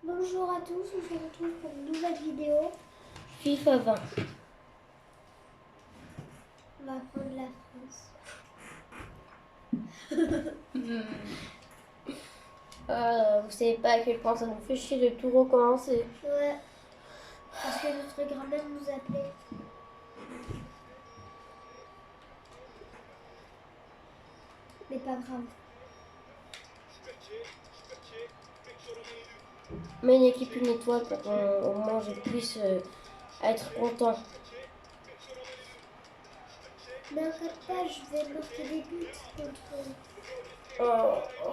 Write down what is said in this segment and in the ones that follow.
Bonjour à tous, on se retrouve pour une nouvelle vidéo. FIFA 20. On va prendre la France. Vous savez pas à quel point ça nous fait chier de tout recommencer. Ouais, parce que notre grand-mère nous appelait. Mais pas grave. Mais une équipe, une étoile pour qu'au moins je puisse être content. N'inquiète pas, je vais marquer des buts contre. Oh.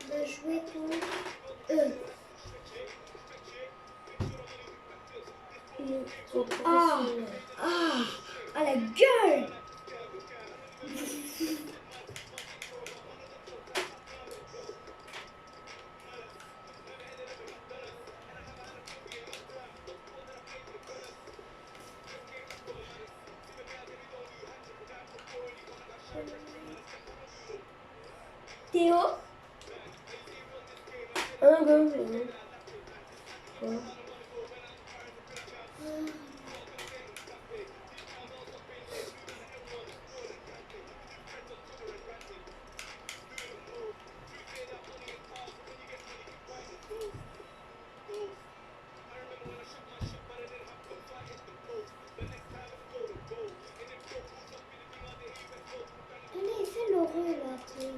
On va jouer contre eux. Ah, la gueule! Théo? Un goal. Allez, fais l'heureux là, Théo.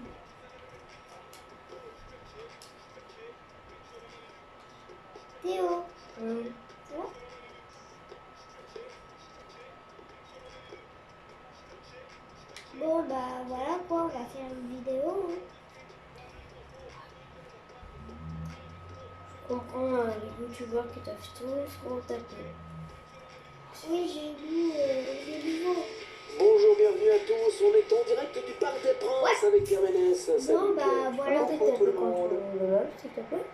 Théo, c'est bon? Bon, bah voilà quoi, on va faire une vidéo. Hein. Je comprends les youtubeurs qui tapent tous pour taper. Oui, j'ai lu vos. Bonjour, bienvenue à tous. On est en direct du Parc des Princes avec Pierre Ménès. Bon, bah voilà. Peut-être taper contre le meuble, s'il te plaît.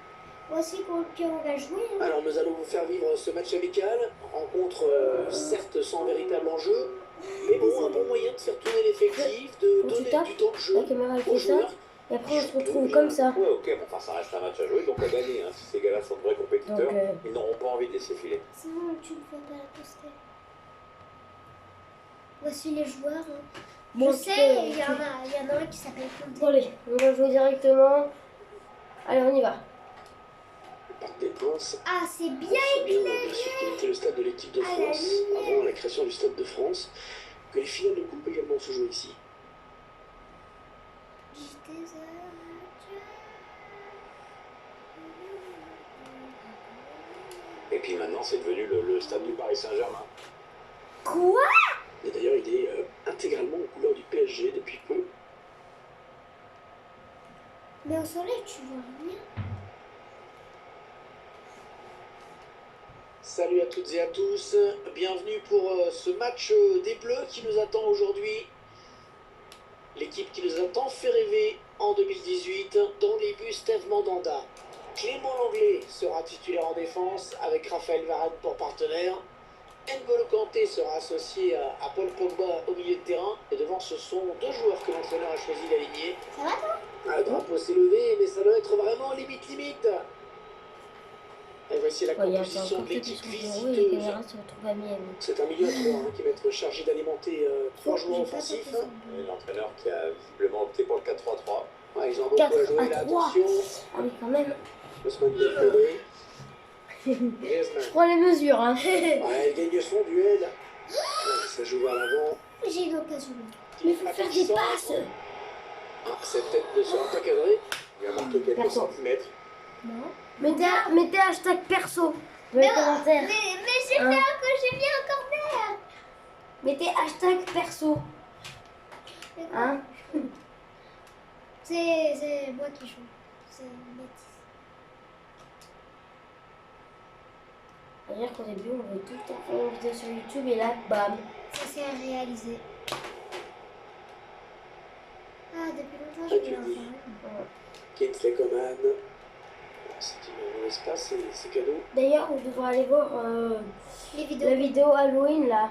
Voici contre qui on va jouer. Hein. Alors, nous allons vous faire vivre ce match amical. Rencontre certes sans véritable enjeu, mais bon, un bon moyen de faire tourner l'effectif, de Quand tu donner tapes, du temps de jeu la caméra elle aux fait ça, joueurs. et après on se retrouve comme ça. Ouais, ok, bon, enfin, ça reste un match à jouer, donc à gagner. Hein. Si ces gars-là sont de vrais compétiteurs, Donc, ils n'auront pas envie de laisser filer. Sinon, tu ne peux pas la poster. Voici les joueurs. Hein. Bon, Je sais, il y en a un qui s'appelle Bon, Conte. allez, on va jouer directement. Allez, on y va. Le Parc des Princes. Ah, c'est bien On se souvient éclairé. de ce qui était le stade de l'équipe de Ah, la France lumière. avant la création du Stade de France, que les finales de coupe également se jouent ici. Et puis maintenant, c'est devenu le stade du Paris Saint-Germain. Quoi? Et d'ailleurs, il est intégralement aux couleurs du PSG depuis peu. Mais au soleil, tu vois rien. Salut à toutes et à tous, bienvenue pour ce match des Bleus qui nous attend aujourd'hui. L'équipe qui nous a tant fait rêver en 2018 dans les buts Steve Mandanda. Clément Langlais sera titulaire en défense avec Raphaël Varane pour partenaire. N'Golo Kanté sera associé à Paul Pogba au milieu de terrain. Et devant, ce sont deux joueurs que l'entraîneur a choisi d'aligner. Ça va, toi? Le drapeau s'est levé, mais ça doit être vraiment limite. Et voici la Ouais, il y a composition un de côté qui l'équipe se roule et les visiteuse. caméras se retrouvent à Miami. C'est un milieu à 3 qui va être chargé d'alimenter trois joueurs J'ai pas offensifs. tapé ça. Et l'entraîneur qui a visiblement opté pour le 4-3-3. Ouais, ils ont beaucoup à 4 jouer à là, 3. attention. Ah oui, quand même. Ousmane Dembélé. Je Griezmann. prends les mesures, hein. Ouais, il gagne son duel. Ouais, ça joue à l'avant. J'ai une occasion. Mais il faut faire des passes. Ah, cette tête ne sera pas cadrée. Il a marqué quelques Perso. centimètres. Non. Mettez hashtag perso dans les commentaires. Mais j'ai Hein. j'ai mis un corner. Mettez hashtag perso. Hein? C'est moi qui joue. C'est une bêtise. C'est-à-dire qu'au début, on veut tout le temps faire une vidéo sur YouTube et là, bam. Ça c'est à réaliser. Ah, depuis longtemps, je voulais en faire une. Kingsley Coman. C'est une mauvaise passe, c'est cadeau. D'ailleurs, on devrait aller voir Les vidéos. la vidéo Halloween là.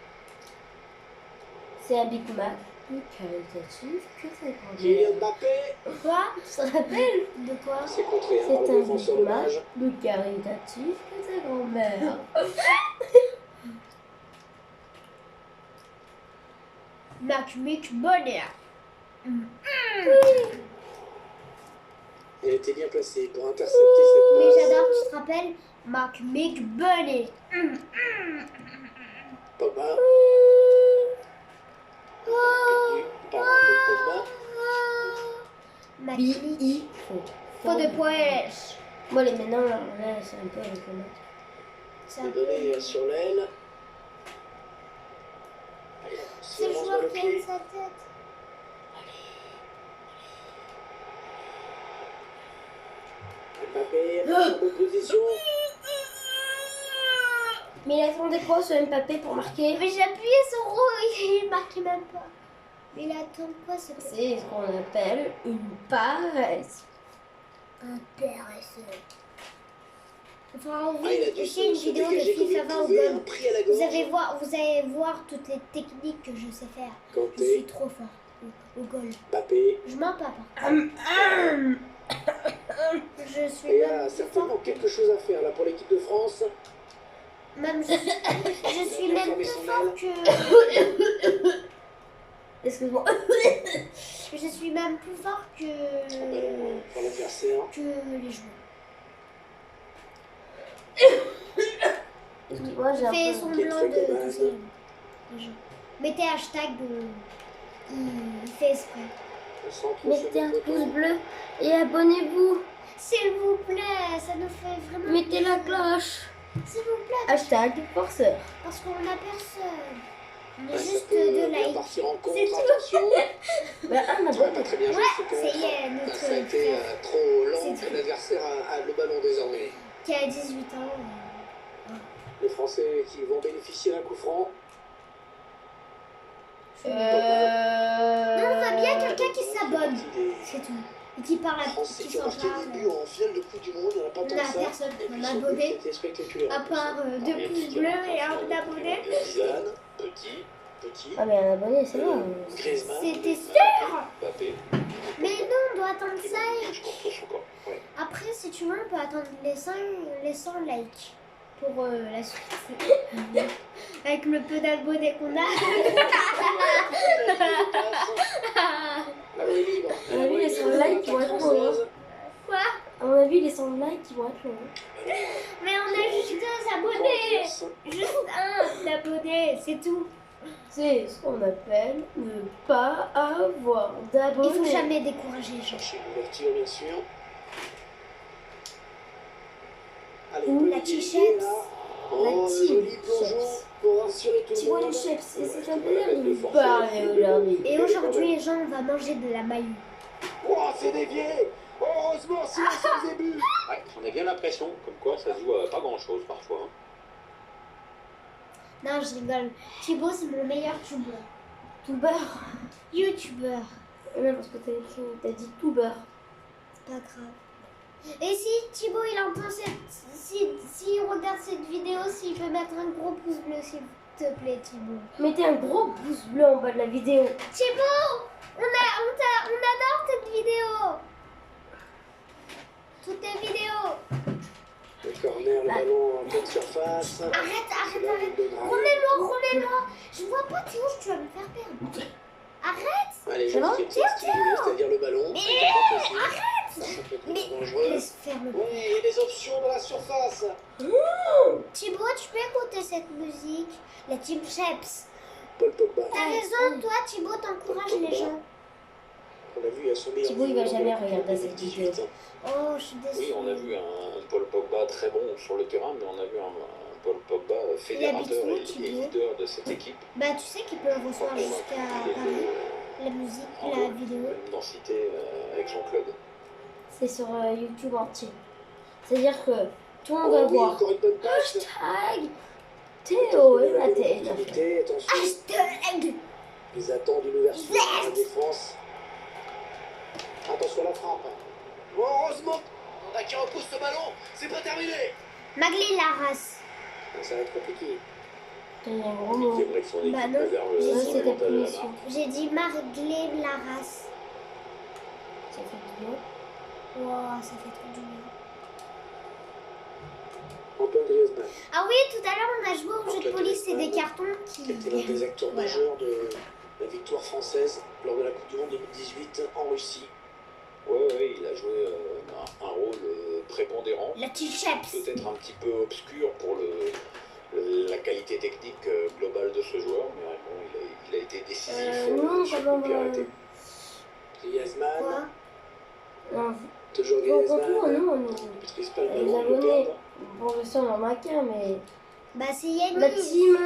C'est un Big Mac plus qualitatif que sa Kylian grand-mère. Mbappé. Quoi? Tu te rappelles? De quoi? C'est contré C'est par le un défenseur Big de Mac Mage. plus qualitatif que sa grand-mère. Mac Bonheur. Il était bien placé pour intercepter cette Mais passe. j'adore, tu te rappelles? Mac Bonheur. Pogba. Perdu par Paul Pogba. Mac B.I. Faux de poèche. Bon, les maintenant, là, c'est un peu avec le match. C'est C'est donné sur l'aile. C'est le Silence dans joueur le qui a pied. sa tête. Mbappé, en bonne position. Mais il attendait quoi ce Mbappé pour marquer? Mais j'ai appuyé sur rouge, il marquait même pas. Mais il attend quoi ce C'est ce qu'on appelle une paresse. Un paresseux. Enfin, Ah, il a oui, dû j'ai une se vidéo de dégager comme FIFA il 20 au pouvait, un goal. prix à la Vous gorge. allez voir toutes les techniques que je sais faire. Je Kanté, suis trop fort au goal. Mbappé. Je mens pas par Je suis Et il y a même plus certainement fort. quelque chose à faire là pour l'équipe de France. Même je suis même plus fort que. Excuse-moi. Je suis même plus fort Son ballon pour l'adversaire. que les joueurs. Excuse-moi, j'ai un Fais peu... semblant de tout ça. Mettez hashtag. Il fait exprès. Le centre Mettez sur un le pouce poteau. bleu et abonnez-vous. S'il vous plaît, ça nous fait vraiment. Mettez la plaisir. cloche. S'il vous plaît, Hashtag forceur. parce qu'on a personne. On est Ouais, ça juste peut deux bien likes. partir en contre, C'est tout. attention. Bah, un Ça va abonné. pas très bien joué ce Ça y contre. est, notre Ça a été frère trop lent C'est que tout. l'adversaire a le ballon désormais. qui a 18 ans. Les Français qui vont bénéficier d'un coup franc. Non, on va bien quelqu'un qui C'est s'abonne. parti des C'est tout. Et qui parle à Français qui qui ont s'en marqué parle. des buts en finale de Coupe du Monde. Il n'y en a pas On tant a que ça. personne Et qui puis en a son but abonné. qui était spectaculaire. À part deux pouces bleus et un abonné. Zidane, petit. Ah mais un abonné, c'est vrai. Griezmann. C'était sûr. Mbappé. Mais non, on doit attendre ça. Je contre son corps. Ouais. Après, si tu veux, on peut attendre les 100 likes pour la suite. Avec le peu d'abonnés qu'on a. La main libre. À mon avis, les 100 likes vont être longs. Hein. Quoi? À mon avis, les 100 likes ils vont être longs. Hein. Mais on a juste 2 abonnés. Juste un d'abonnés, c'est tout. C'est ce qu'on appelle ne pas avoir d'abonnés. Il faut jamais décourager les gens. Chercher l'ouverture, bien sûr. Allez, Ouh, la Olivier, Chicheps. là. La Oh, team joli plongeon Chicheps. pour rassurer tout Tu le vois monde. les chefs, et c'est un Ouais, plaisir de le vous forfait. parler aujourd'hui. Et aujourd'hui, les gens, on va manger de la maillot. Oh, c'est dévié. Heureusement, si on le début. Ouais, on a bien l'impression, comme quoi ça se joue à pas grand chose parfois. Hein. Non, je rigole. Thibaut, c'est mon meilleur tubeur. Toubeur. Youtubeur. Non, parce que t'as dit toubeur. C'est pas grave. Et si Thibaut, il entend si il regarde cette vidéo, s'il peut mettre un gros pouce bleu, s'il te plaît, Thibaut. Mettez un gros pouce bleu en bas de la vidéo. Thibaut, on adore cette vidéo. Toutes tes vidéos. Le corner, le ballon en pleine surface. Arrête. Remets-moi. Remets-moi. Je vois pas, Théo, tu vas me faire perdre. Arrête. Allez, C'est bon c'est-à-dire le ballon. Arrête. C'est dangereux. Laisse faire le Oui, il y a des options dans la surface. Thibaut, tu peux écouter cette musique. La Team Sheps. Paul Pogba. T'as raison, toi, Thibaut, t'encourages les gens. On a vu à son meilleur Thibaut, il va niveau jamais en regarder cette 2018. vidéo. Oh, je suis déçue. Oui, on a vu un Paul Pogba très bon sur le terrain, mais on a vu un Paul Pogba fédérateur où, et Thibaut leader de cette équipe. Bah, tu sais qu'il peut recevoir jusqu'à Paris. La musique, la vidéo. Même densité avec son club. C'est sur YouTube entier. C'est-à-dire que tout le monde Oh va oui, voir. encore une bonne passe. Hashtag Théo et la tête. Attention, Hashtag. ils attendent une ouverture à la défense. Attention à la frappe. Oh, heureusement, on a qui repousse ce ballon. C'est pas terminé. Magli Laras. Ça va être compliqué. Il y a un gros Il mot. aimerait que son équipe Bah non, préserve j'ai son dit c'était avantage à la punition. marque. J'ai dit Marglé Laras. Ça fait du bien. Wow, ça fait trop du bien. Antoine Griezmann, Ah oui, tout à l'heure on a joué au jeu de police et des cartons qui qui... était l'un des acteurs Voilà. majeurs de la victoire française lors de la Coupe du Monde 2018 en Russie. Ouais, il a joué un rôle prépondérant. La T-Chaps. Peut-être un petit peu obscur pour la qualité technique globale de ce joueur, mais bon, il a été décisif Non, sur quand coup de pied même. arrêté. Griezmann, Quoi? Non, toujours au contour, Griezmann, non, il maîtrise pas le les ballon, il le abonnés. perd. Bon, je sais, on en a qu'un, mais. Bah c'est Yannick. La team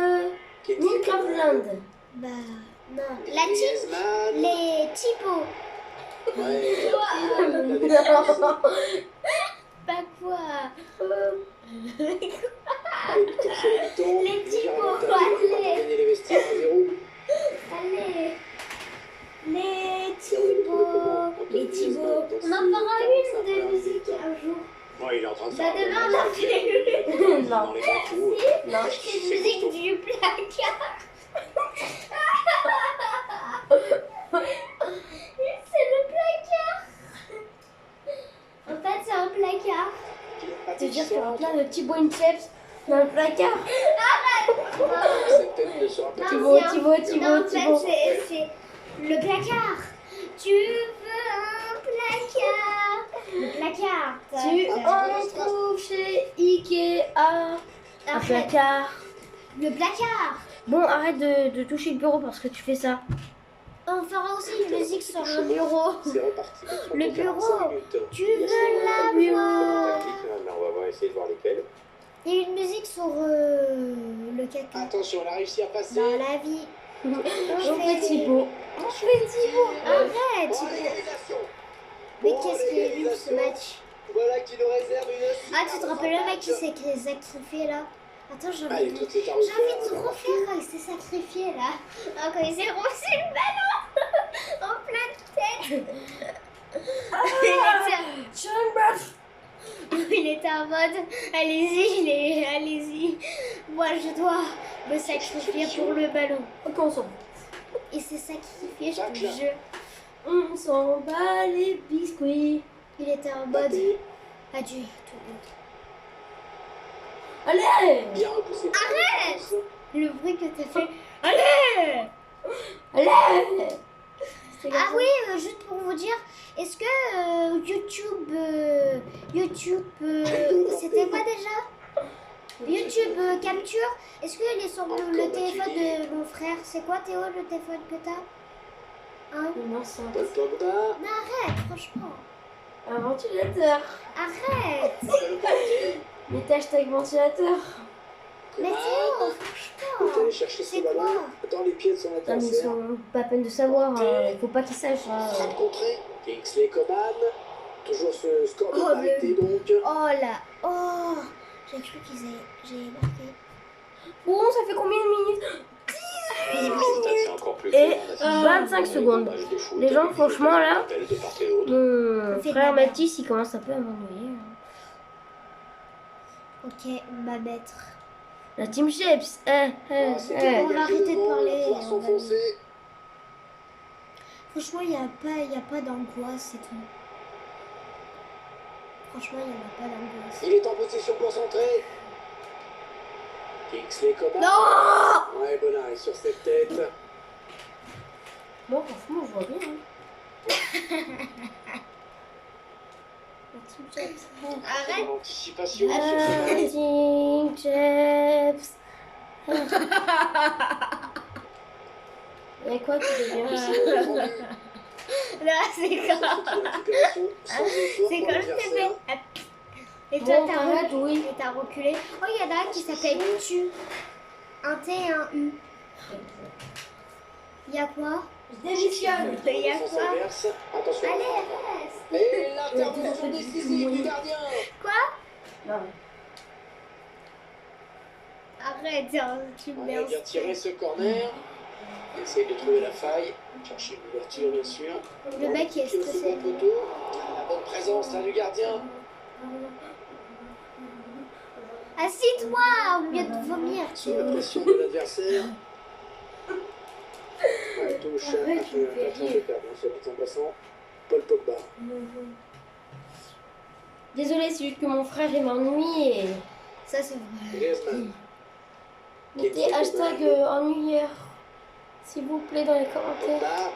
Kingsley Coman, Minecraftland. Bah non. La team... Griezmann, Les typos. ouais, il a pris la défense. Pas quoi. Allez, mi-temps sur le mi-temps. Les Légère typos, avantage pour allez. gagner les vestiaires 1-0. Allez. Les typos. Les typos. On en fera une de musique un jour. Ouais, il est en train de Bah faire un demain on bon en match, fait une. il est dans les bons coups. Non. C'est une musique du placard. C'est le placard. En fait, c'est un placard. C'est-à-dire qu'il y a plein de petits bois chips dans le placard. Cette tête ne sera pas Non, Thibaut, c'est un- non, en fait, Thibaut. c'est le placard. Tu veux un placard? Le placard. Tu en trouves chez Ikea un Arrête. placard. Le placard. Bon, arrête de toucher le bureau parce que tu fais ça. On fera aussi une musique sur un bureau. C'est reparti. Le bureau. Tu veux la Tactique, voir? mais on va essayer de voir lesquels. Il y a une musique sur le caca. Attention, elle a réussi à passer. Dans la vie. On fait Thibaut. Attention, Arrête. Bon, l'égalisation. Mais Bon, qu'est-ce qu'il est nul ce l'égalisation. match? Voilà qui nous réserve une. Ah, tu te rappelles le mec qui s'est sacrifié là? Attends, j'ai Allez, envie de... tout est à J'ai envie de refaire. te refaire quand il s'est sacrifié là. Ah, quand il s'est reçu le ballon en pleine tête. Il était en mode, allez-y, allez-y. Moi, je dois me sacrifier pour le ballon. Ok, on s'en fout. Il s'est sacrifié, je te jure. On s'en bat les biscuits. Il était en mode, Tapé, adieu tout le monde. Allez. bien repoussé. Arrête. Le bruit que t'as fait. Allez. Allez. Ah oui, juste pour vous dire, est-ce que YouTube, c'était quoi déjà? YouTube Capture, est-ce qu'il est sur le téléphone de mon frère? C'est quoi Théo le téléphone que t'as? Hein? Non, c'est Paul Pogba. Non, arrête, franchement. un ventilateur. Arrête. C'est le parti. Mettez hashtag ventilateur. Mais Théo, Il est franchement. allé chercher C'est ce ballon quoi? dans les pieds de son Non, mais ils adversaire. sont pas à peine de savoir. Il faut pas qu'ils sachent. hein. Frappe contrée. Kingsley Coman. Toujours ce score de Oh, parité donc. Oh là, oh. J'ai cru j'ai marqué. Bon, ça fait combien de minutes? C'est encore plus Et clair, on a 25 secondes. match de foot Les gens, avec des franchement, là, appels de part et d'autre. Mon On fait de frère la merde. Mathis, il commence un peu à m'ennuyer. Ok, on va mettre. La team Sheps. Ah, c'était On va arrêter de parler, pouvoir on va- s'enfoncer. Franchement, il n'y a pas d'angoisse, c'est tout. Franchement, il n'y a pas d'angoisse. Il est en position pour centrer. Kingsley Coman. Non. Ouais, bon arrêt sur cette tête. Bon, franchement, je vois bien. La team Sheps. Arrête. Anticipation. La team Sheps. Et quoi, tu veux bien? Là, c'est quand. C'est quand je t'ai fait. Et toi, Bon, t'as arrête, reculé. oui. Et t'as reculé. Oh, il y en a un qui s'appelle Tu. Un T et un U. Il y a quoi? Je démissionne. Il y a quoi? Attention. Allez, reste. Et l'intervention décisive du gardien. Quoi? Non. Arrête, hein, tu me On mets a en bien tiré ce corner. Il essaye de trouver la faille. Chercher l'ouverture, bien sûr. Le mec est Qui est au stressé. second poteau. La bonne présence là, du gardien. Assis-toi au lieu de vomir. Sous la pression de l'adversaire. Ouais, touche un peu de perdre, soit dit en passant. Paul Pogba. Désolé, c'est juste que mon frère il m'ennuie et. Ça, c'est vrai. Griezmann. Mettez hashtag ennuyeur, s'il vous plaît, dans les commentaires. Pogba.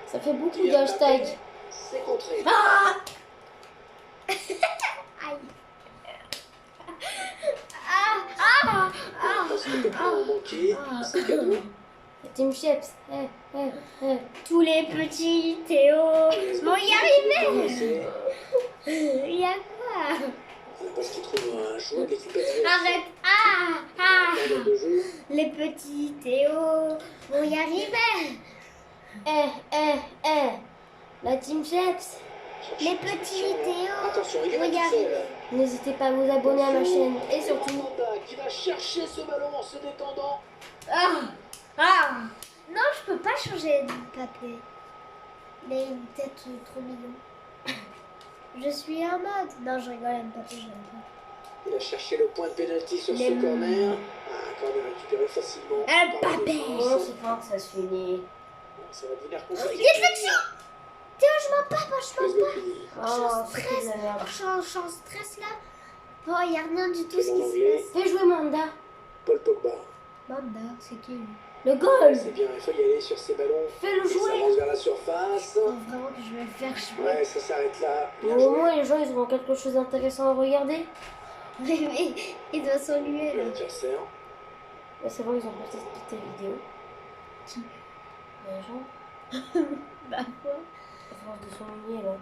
Ça fait beaucoup de hashtags. C'est contré. Aïe. Parce que complètement manqué, c'est cadeau. Team Sheps. Tous les petits Théo vont y arriver. C'est Il y a quoi? parce qu'il trouve un joueur de l'équipe adverse. Arrête. Dans le jeu. Les petits Théo vont y arriver. La Team Sheps. Les petits Théo Attention, il est vont y tout arriver. seul. N'hésitez pas à vous abonner à ma chaîne. Et surtout, Mandanda qui va chercher ce ballon en se détendant. Non, je peux pas changer de papier. Il a une tête trop mignon. Je suis en mode. Non, je rigole, Mbappé, je l'aime pas. Il a cherché le point de pénalty sur ce Les- corner. Un corner récupéré facilement. Mbappé. oh, c'est quand que ça se finit. Ça va devenir compliqué. Déflexion. Théo, je m'en pas, je m'en pas. Oh, c'est que de la merde. Je suis en stress là. Oh, il n'y a rien du tout ce qui se Anglais. passe. Fais jouer Manda. Paul Pogba. Manda, c'est qui lui? Le goal. C'est bien, il faut y aller sur ces ballons. Fais-le Il jouer. s'avance vers la surface. Oh, vraiment que je vais le faire jouer. Ouais, ça s'arrête là. Bien Au joué. moins, les gens, ils auront quelque chose d'intéressant à regarder. Mais il doit s'ennuyer là. L'adversaire. Mais c'est bon, ils ont posté cette vidéo. Qui? Les gens, Bah quoi? à force de s'ennuyer là.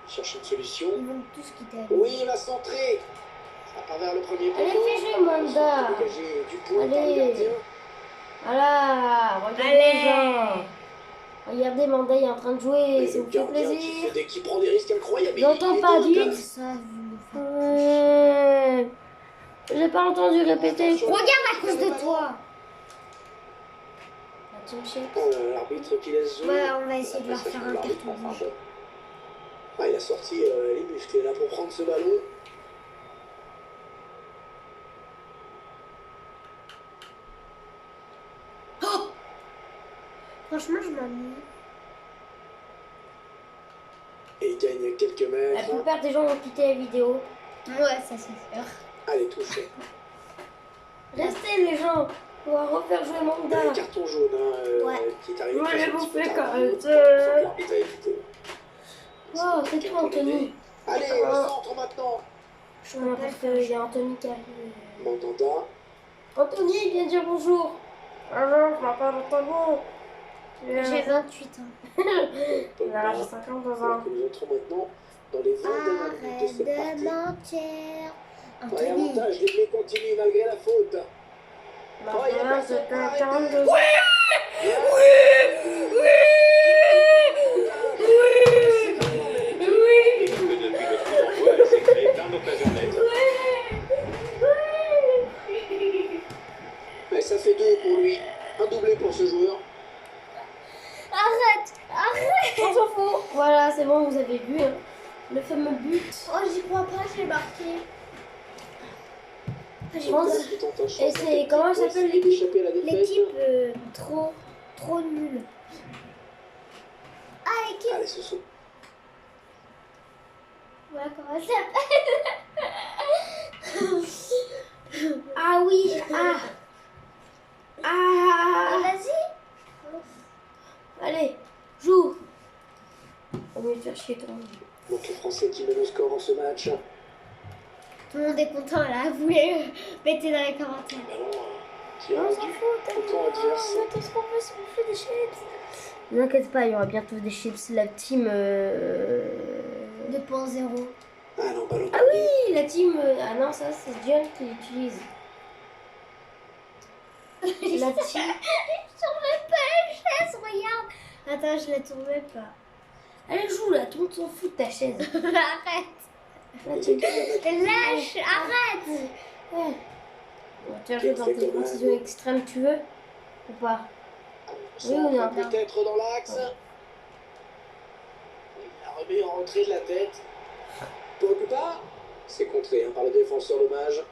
Il cherche une solution. Ils vont tous quitter la Oui, il va centrer. Ça part vers le premier Allez, poteau. fais jouer Manda. Dégagé du point par le Allez. gardien. Voilà, regardez les gens. Regardez, Manda il est en train de jouer, Et ça le vous fait gardien plaisir. qui prend des risques incroyables. J'entends Il est pas, dans le dites. cadre. Ça, vous me faites J'ai pas entendu répéter. Attention. Regarde à cause de toi. La Team Sheps. Oh, l'arbitre qui laisse jouer. Ouais, on va essayer de leur Après, ça faire fait un l'arbitre, carton enfin, rouge. bon. Ouais, il a sorti les muscles là pour prendre ce ballon. Franchement, je m'ennuie. Et il gagne quelques La mètres. plupart des gens ont quitté la vidéo. Ouais, ça c'est sûr. Allez, touché. Restez les gens. On va refaire jouer Manda. Un carton jaune Ouais. qui est arrivé. Moi, très j'ai un petit bouffé peu quand tardivement. même. Sans que l'arbitre a évité. Oh, c'est toi Anthony. Allez, au centre maintenant. Je me rappelle qu'il y a Anthony qui arrive. Mandanda. Anthony, viens dire bonjour. Bonjour, je m'appelle Anthony. J'ai 28 ans. Là, j'ai 52 ans. Alors que nous entrons maintenant dans les 20 dernières minutes de Arrête cette de partie. mentir. Ouais, Anthony. avantage, les Bleus continuent malgré la faute. Maintenant, c'est 42 ans. Et que depuis le coup d'envoi, elle s'est créée plein d'occasions nettes. Mais ça fait 2 pour lui. Un doublé pour ce joueur. Arrête. On s'en fout. Voilà, c'est bon, vous avez vu hein, le fameux but. Oh, j'y crois pas, j'ai marqué. Je pense. Qui tente un Et changement c'est tactique comment elle pour s'appelle essayer l'équipe? d'échapper à la défaite. L'équipe trop nulle. Ah, l'équipe. Allez, ce saut. Voilà comment elle s'appelle. Ah oui, ah. Ah, Ah. vas-y. Allez, joue. Au mieux de faire chier tout le monde. Donc les Français qui menent au score dans ce match. Tout le monde est content là. Vous les mettez dans les commentaires. Ballon qui est On s'en rendu fout, au camp adverse. on attend ce qu'on veut, si on fait des chips. Ne vous inquiétez pas, il y aura bientôt des chips. La team. 2.0. Ah non, ballon Ah perdu. oui, la team. Ah non, ça c'est John qui l'utilise. La team. Je tournais pas la chaise, regarde. Attends, je la tournais pas. Elle joue là, tout le monde s'en fout de ta chaise. Arrête. La Il team. est quand même Lâche, arrête. Ouais. Bon, tu vas jouer dans tes décisions extrêmes, tu veux? Ou pas? Oui ou non? peut-être dans l'axe. Il la remet en retrait de la tête. Pogba. C'est contré hein, par le défenseur dommage.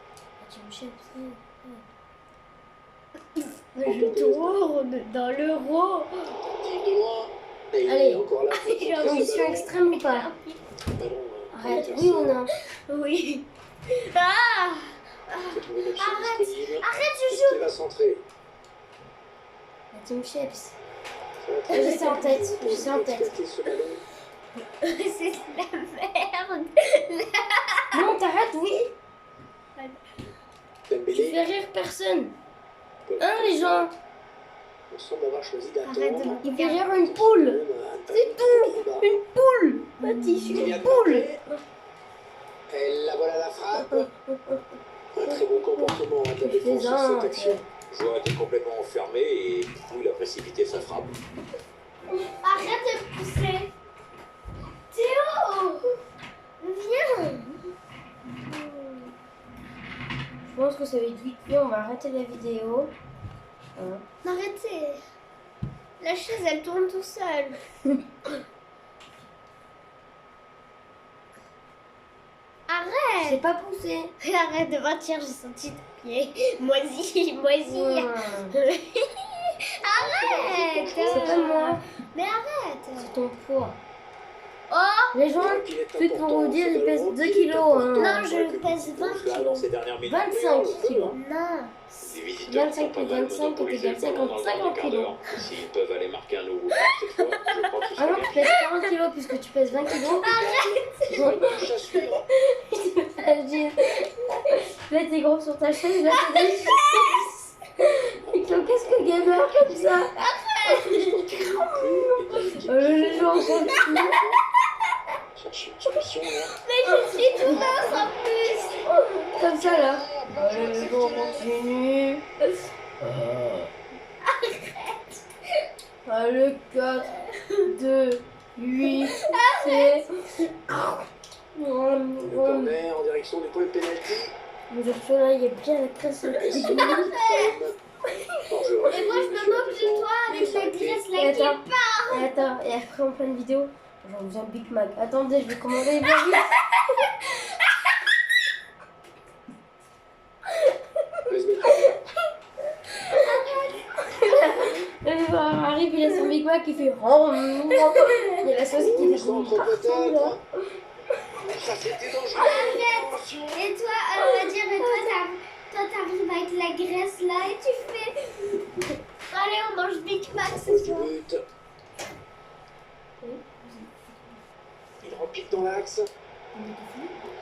Je tourne dans l'euro. Tentative de loin. Et il Allez. est encore là pour contrer ce Mission ballon. extrême ou pas? Ballon, Arrête, pour oui ou non? Oui. Ah faut trouver une option Arrête. disponible. Arrête, je Est-ce qu'il va centrer? La team Chips. Ça va très Je vite sais en tête, pour je sais en tête. exploiter ce ballon. C'est de la merde. Non, t'arrêtes, oui. Tu Dembélé. fais rire personne. Hein, les gens? On semble avoir choisi Arrête de d'attendre. me Il fait rire une poule. C'est tout. Une poule. Petit, je suis une poule. Et la voilà la frappe. Un très bon comportement de la défense sur Plaisante. cette action. Le joueur était complètement enfermé et du coup il a précipité sa frappe. Arrête de pousser. Théo, viens. Je pense que ça va être vite fait, on va arrêter la vidéo. Hein. Arrêtez. La chaise, elle tourne tout seule. Arrête. C'est pas poussé. Arrête de mentir, j'ai senti tes pieds. Moisi, moisi. Arrête. C'est pas moi, Mais arrête. c'est ton poids. Oh. Les gens, Il est juste pour vous dire, il important, pèse ce 2 ballon. kilos. Hein. Non, je pèse 20 Là, dans kilos. ces dernières minutes, 25 kilos. Non. les visiteurs 25 sont pas plus mal 25 monopolisés égale pendant le 50 dernier quart kilos. d'heure. S'ils peuvent aller marquer un nouveau but cette fois, je crois que ce Ah serait non, bien. tu pèses 40 kilos puisque tu pèses 20 kilos. Touche à suivre. Là, t'es gros sur ta chaise, là, t'es des qu'est-ce que gamer comme ça? Les gens sont Cherche une solution là. Mais je suis tout mince en plus. comme ça, là. Les gens continuent. Le 4, 2, 8, c'est... Le corner en direction du point de pénalty. Mais je suis là, il y a bien la crèche. Et moi, je me moque de toi avec la graisse Et là qui attends, et attends, et après en pleine vidéo, j'en faisais un Big Mac. Attendez, je vais commander les burgers. Laisse mettre derrière. Le joueur arrive, il a son Big Mac, il fait... Il y a la sauce qui Au découle centre partout, là. peut-être. Ça c'était dangereux. Attention. Et toi, on va dire, et toi, t'arrives avec la graisse là et tu fais. Allez, on mange Big Mac ce Proche du soir. but. Il repique dans l'axe. Encore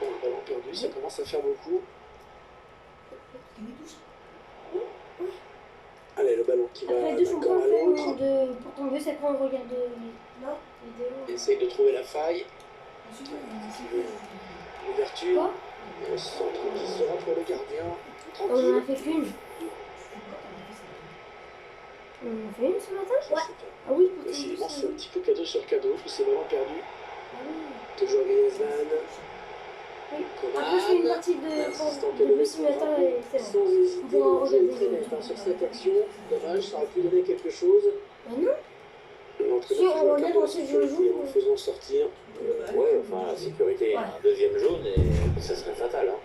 le ballon perdu, ça commence à faire beaucoup. Allez, le ballon qui va Après d'un deux, on camp à peut faire l'autre. pour tomber, c'est quand on regarde la vidéo. Il essaye de trouver la faille. L'ouverture. Quoi? Et le centre qui sera pour le gardien. On en a Tranquille. fait qu'une. On en a fait une ce matin? Ouais. Ah oui, Décidément, c'est un petit peu cadeau sur cadeau, tous ces ballons perdus. Toujours Griezmann. Oui. Après, je fais une partie de le simulateur et c'est bon. Sans hésiter, On va le jeu est regarder très les net vidéos. hein, sur cette action. Dommage, ça aurait pu donner quelque chose. Mais non, L'entraîneur Si qui on joue regarde un peu de ensuite le sécurité jour, en le faisant sortir. Ouais, enfin la sécurité, Ouais. un deuxième jaune et ça serait fatal. Hein.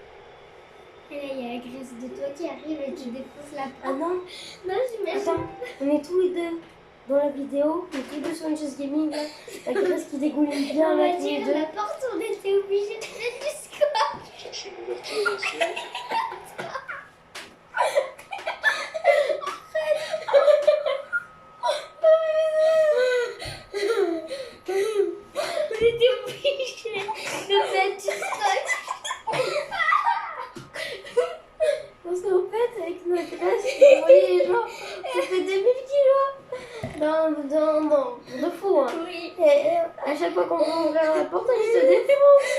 Et là, il y a la graisse de toi qui arrive et tu défonces la ah non, Non, j'imagine. attends, on est tous les deux dans la vidéo, on est tous les deux sur une chaise gaming, là. La graisse qui dégouline bien, On là, va tous les dire, deux. la porte, on était obligés de mettre du scotch. Chercher une ouverture bien sûr. On était obligés de mettre du scotch. Parce qu'en fait, avec notre graisse, vous voyez les gens, ça fait 2000 kilos. Non, de fou, hein. Oui. Et à chaque fois qu'on va ouvrir la porte, elle se défonce.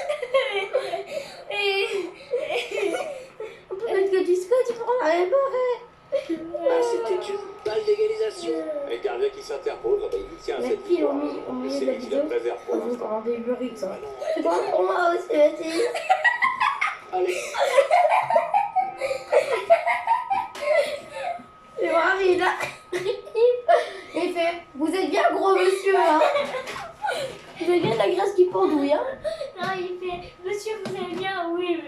On peut mettre que du scotch pour la réparer. Ah, c'était une balle d'égalisation. Et le gardien qui s'interpose, bah, il tient à La cette pile au victoire. milieu Et de la c'est lui qui la vidéo. préserve pour On vous l'instant. commandez Uber Eats, hein. Ballon. C'est bon pour moi aussi, Mathilde. Allez, Et moi, il a... Il fait, vous êtes bien gros monsieur, hein. Vous avez bien de la graisse qui pendouille, hein. Non, il fait, monsieur, vous allez bien? Oui,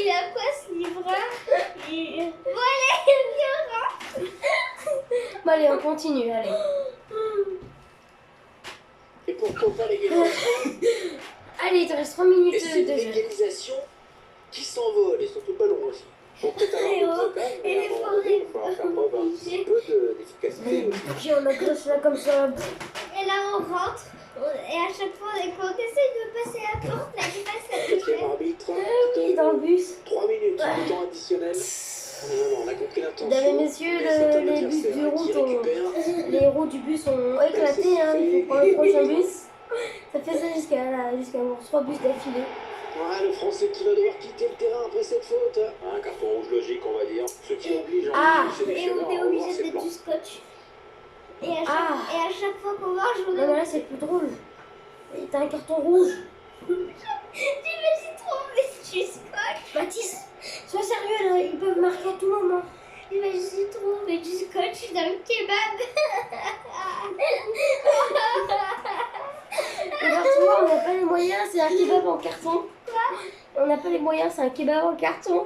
Il a quoi ce livreur? Bon, allez, viens, Bon, allez, on continue, allez. Et pourquoi pas l'égalisation? Allez, il te reste 3 Et minutes c'est de jeu. l'égalisation qui s'envole, et surtout le ballon aussi. Faut peut-être avoir un peu de calme, mais à un moment donné, il va falloir faire preuve un petit peu d'efficacité aussi. Puis on agresse là comme ça. Et là, on rentre. Et à chaque fois, quand on essaye de passer la porte, là, il passe à Quatrième arbitre, Oui, dans le bus. 3 minutes de temps additionnel. Non, on a compris l'intention. Mesdames et messieurs, mais c'est un les bus adversaire du qui route ont... récupère. Les roues du bus ont éclaté, hein. Il faut prendre le prochain bus. Ça fait ça jusqu'à avoir 3 bus d'affilée. Voilà, le Français qui va devoir quitter le terrain après cette faute. Un carton rouge logique, on va dire. Ce qui oblige Ah. les Et sélectionneurs on est à revoir obligé de ses mettre plans. du scotch. Et à Ah. chaque fois qu'on marche, on Non mais là c'est plus drôle. Et t'as un carton rouge. J'imagine trop mettre du scotch. Mathis, sois sérieux là, ils peuvent marquer à tout moment. J'imagine trop mettre du scotch dans le kebab. Alors tu vois, on n'a pas les moyens, c'est un kebab en carton. On n'a pas les moyens, c'est un kebab en carton.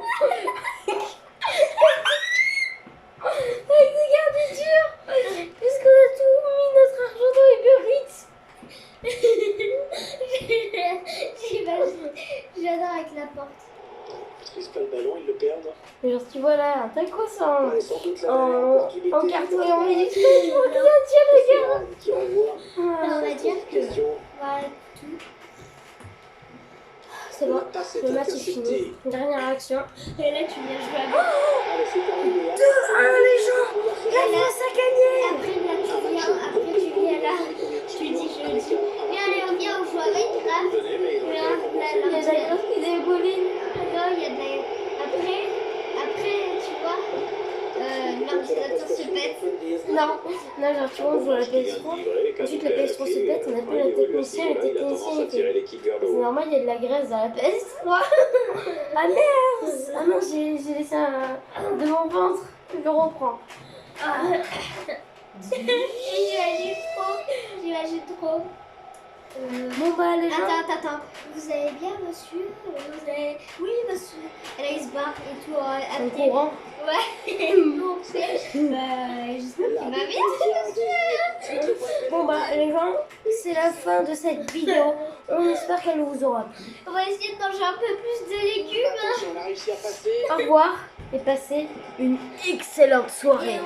Avec des garnitures. Puisqu'on a tout mis notre argent dans les Uber J'imagine. J'adore avec la porte. Ils maîtrisent pas le ballon, ils le perdent. Mais genre tu vois là, un taco sans... Ouais, sans doute la en, dernière opportunité. en carton et on met du scotch pour bien tiens les gars. Qui renvoie On va cette dire que question. voilà tout. C'est bon, La passe est le match est interceptée. fini. Dernière action. Et là, tu viens jouer avec. Allez, c'est terminé. les gens, la France a gagné. Après, là, tu viens là. Tu dis, je dis. Viens, allez, on vient, on joue avec Grave. Donné, mais ils ont Là, été là, Il y a là. d'accord qui dégouline. Non, il y a de la... Après, tu vois, l'ordinateur se pète. Non, non, genre tu vois, on joue à la PS3. Ensuite, la PS3 se pète, on appelle un technicien, le technicien il tirer fait... l'équipe vers le C'est haut. normal, il y a de la graisse dans la PS3. Ah merde. Ah non, j'ai laissé un de mon ventre. Je le reprends. J'imagine trop. Bon bah les gens... Attends. Vous allez bien, monsieur? Vous allez... Oui, monsieur. Et là, il se barre et tout. En courant. Ouais. Bon, j'espère qu'il va bien. Bon bah les gens, c'est la fin de cette vidéo. On espère qu'elle vous aura plu. On va essayer de manger un peu plus de légumes. Attention, on a réussi à passer. Au revoir et passez une excellente soirée.